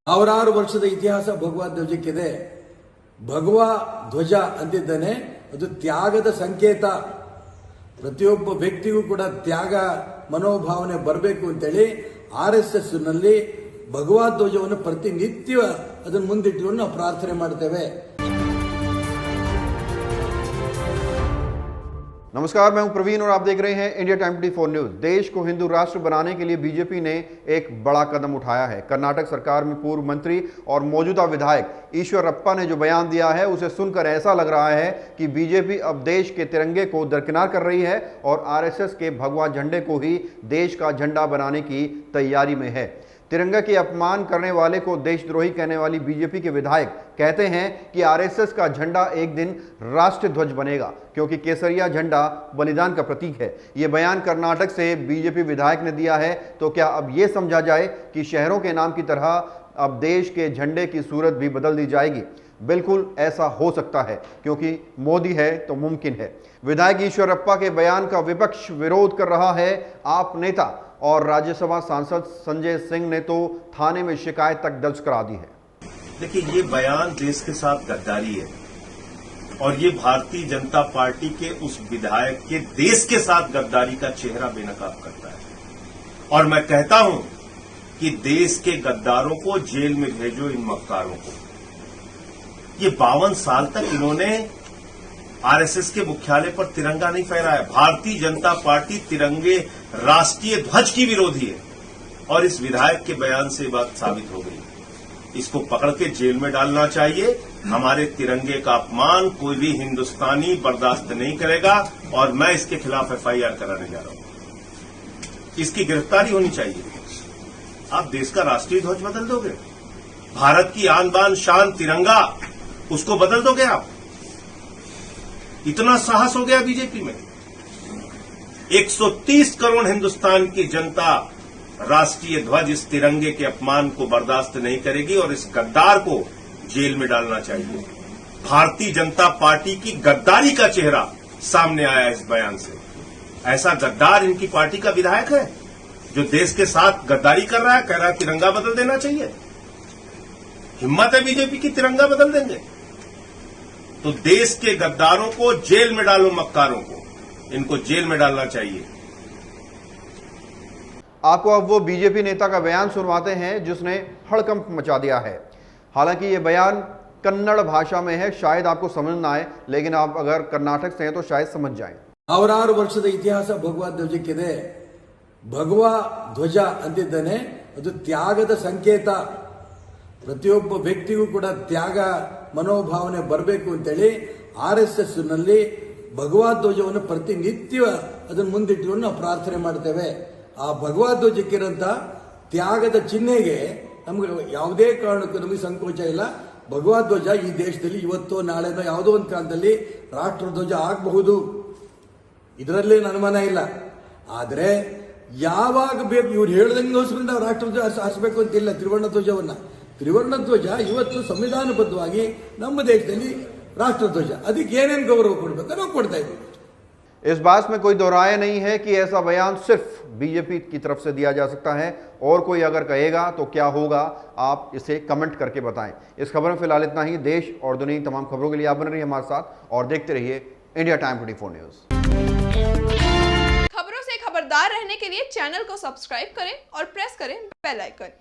ಸಾವಿರಾರು ವರ್ಷದ ಇತಿಹಾಸ ಭಗವಾ ಧ್ವಜಕ್ಕಿದೆ. ಭಗವಾ ಧ್ವಜ ಅಂತಿದ್ದಾನೆ, ಅದು ತ್ಯಾಗದ ಸಂಕೇತ. ಪ್ರತಿಯೊಬ್ಬ ವ್ಯಕ್ತಿಗೂ ಕೂಡ ತ್ಯಾಗ ಮನೋಭಾವನೆ ಬರಬೇಕು ಅಂತೇಳಿ RSS ನಲ್ಲಿ ಭಗವಾ ಧ್ವಜವನ್ನು ಪ್ರತಿನಿತ್ಯ ಅದನ್ನು ಮುಂದಿಟ್ಟುಕೊಂಡು ನಾವು ಪ್ರಾರ್ಥನೆ ಮಾಡ್ತೇವೆ. नमस्कार, मैं हूं प्रवीण और आप देख रहे हैं इंडिया टाइम 24 न्यूज। देश को हिंदू राष्ट्र बनाने के लिए बीजेपी ने एक बड़ा कदम उठाया है। कर्नाटक सरकार में पूर्व मंत्री और मौजूदा विधायक ईश्वरप्पा ने जो बयान दिया है उसे सुनकर ऐसा लग रहा है कि बीजेपी अब देश के तिरंगे को दरकिनार कर रही है और RSS के भगवा झंडे को ही देश का झंडा बनाने की तैयारी में है। तिरंगा के अपमान करने वाले को देशद्रोही कहने वाली बीजेपी के विधायक कहते हैं कि RSS का झंडा एक दिन राष्ट्रीय ध्वज बनेगा, क्योंकि केसरिया झंडा बलिदान का प्रतीक है। ये बयान कर्नाटक से बीजेपी विधायक ने दिया है। तो क्या अब ये समझा जाए कि शहरों के नाम की तरह अब देश के झंडे की सूरत भी बदल दी जाएगी? बिल्कुल ऐसा हो सकता है, क्योंकि मोदी है तो मुमकिन है। विधायक ईश्वरप्पा के बयान का विपक्ष विरोध कर रहा है। आप नेता और राज्यसभा सांसद संजय सिंह ने तो थाने में शिकायत तक दर्ज करा दी है। देखिए, ये बयान देश के साथ गद्दारी है और ये भारतीय जनता पार्टी के उस विधायक के देश के साथ गद्दारी का चेहरा बेनकाब करता है। और मैं कहता हूं कि देश के गद्दारों को जेल में भेजो, इन मक्कारों को। ये 52 साल तक इन्होंने RSS के मुख्यालय पर तिरंगा नहीं फहराया। भारतीय जनता पार्टी तिरंगे राष्ट्रीय ध्वज की विरोधी है और इस विधायक के बयान से बात साबित हो गई। इसको पकड़ के जेल में डालना चाहिए। हमारे तिरंगे का अपमान कोई भी हिंदुस्तानी बर्दाश्त नहीं करेगा और मैं इसके खिलाफ FIR कराने जा रहा हूं। इसकी गिरफ्तारी होनी चाहिए। आप देश का राष्ट्रीय ध्वज बदल दोगे? भारत की आन बान शान तिरंगा, उसको बदल दोगे आप? इतना साहस हो गया बीजेपी में? 130 करोड़ हिंदुस्तान की जनता राष्ट्रीय ध्वज, इस तिरंगे के अपमान को बर्दाश्त नहीं करेगी और इस गद्दार को जेल में डालना चाहिए। भारतीय जनता पार्टी की गद्दारी का चेहरा सामने आया इस बयान से। ऐसा गद्दार इनकी पार्टी का विधायक है जो देश के साथ गद्दारी कर रहा है, कह रहा है तिरंगा बदल देना चाहिए। हिम्मत है बीजेपी की, तिरंगा बदल देंगे? तो देश के गद्दारों को जेल में डालो, मक्कारों को, इनको जेल में डालना चाहिए। आपको अब वो बीजेपी नेता का बयान सुनवाते हैं जिसने हड़कंप मचा दिया है। हालांकि ये बयान कन्नड़ भाषा में है, शायद आपको समझ ना आए, लेकिन आप अगर कर्नाटक से हैं तो शायद समझ जाएं। ಸಾವಿರಾರು ವರ್ಷದ ಇತಿಹಾಸ ಭಗವಾ ಧ್ವಜಕ್ಕಿದೆ. ಭಗವಾ ಧ್ವಜ ಅಂತಿದ್ದಾನೆ, ಅದು ತ್ಯಾಗದ ಸಂಕೇತ. ಪ್ರತಿಯೊಬ್ಬ ವ್ಯಕ್ತಿಗೂ ಕೂಡ ತ್ಯಾಗ ಮನೋಭಾವನೆ ಬರಬೇಕು ಅಂತೇಳಿ RSS ನಲ್ಲಿ ಭಗವಾ ಧ್ವಜವನ್ನು ಪ್ರತಿನಿತ್ಯ ಅದನ್ನು ಮುಂದಿಟ್ಟುಕೊಂಡು ನಾವು ಪ್ರಾರ್ಥನೆ ಮಾಡ್ತೇವೆ. ಆ ಭಗವಾ ಧ್ವಜಕ್ಕಿರಂತ ತ್ಯಾಗದ ಚಿಹ್ನೆಗೆ ನಮಗೆ ಯಾವುದೇ ಕಾರಣಕ್ಕೂ ನಮಗೆ ಸಂಕೋಚ ಇಲ್ಲ. ಭಗವಾ ಧ್ವಜ ಈ ದೇಶದಲ್ಲಿ ಇವತ್ತೋ ನಾಳೆನೋ ಯಾವುದೋ ಒಂದು ಕಾಲದಲ್ಲಿ ರಾಷ್ಟ್ರ ಧ್ವಜ ಆಗಬಹುದು, ಇದರಲ್ಲೇನು ಅನುಮಾನ ಇಲ್ಲ. ಆದರೆ ಯಾವಾಗ ಬೇಕು ಇವ್ರು ಹೇಳ್ದಂಗೋಸ್ಕರ ನಾವು ರಾಷ್ಟ್ರ ಧ್ವಜ ಹಾರಿಸಬೇಕು ಅಂತಿಲ್ಲ. ತ್ರಿವರ್ಣ ಧ್ವಜ ಇವತ್ತು ಸಂವಿಧಾನಬದ್ಧವಾಗಿ ನಮ್ಮ ದೇಶದಲ್ಲಿ राष्ट्र ध्वज, ಅದಕ್ಕೆ ಏನೇನು ಗೌರವ ಕೊಡಬೇಕು ನಾವು ಕೊಡ್ತಾ ಇದ್ದೀವಿ। इस बात में कोई दोहराया नहीं है कि ऐसा बयान सिर्फ बीजेपी की तरफ से दिया जा सकता है, और कोई अगर कहेगा तो क्या होगा, आप इसे कमेंट करके बताएं। इस खबर में फिलहाल इतना ही। देश और दुनिया की तमाम खबरों के लिए आप बने रहिए हमारे साथ और देखते रहिए इंडिया टाइम 24 न्यूज। खबरों से खबरदार रहने के लिए चैनल को सब्सक्राइब करें और प्रेस करें बेल आइकन।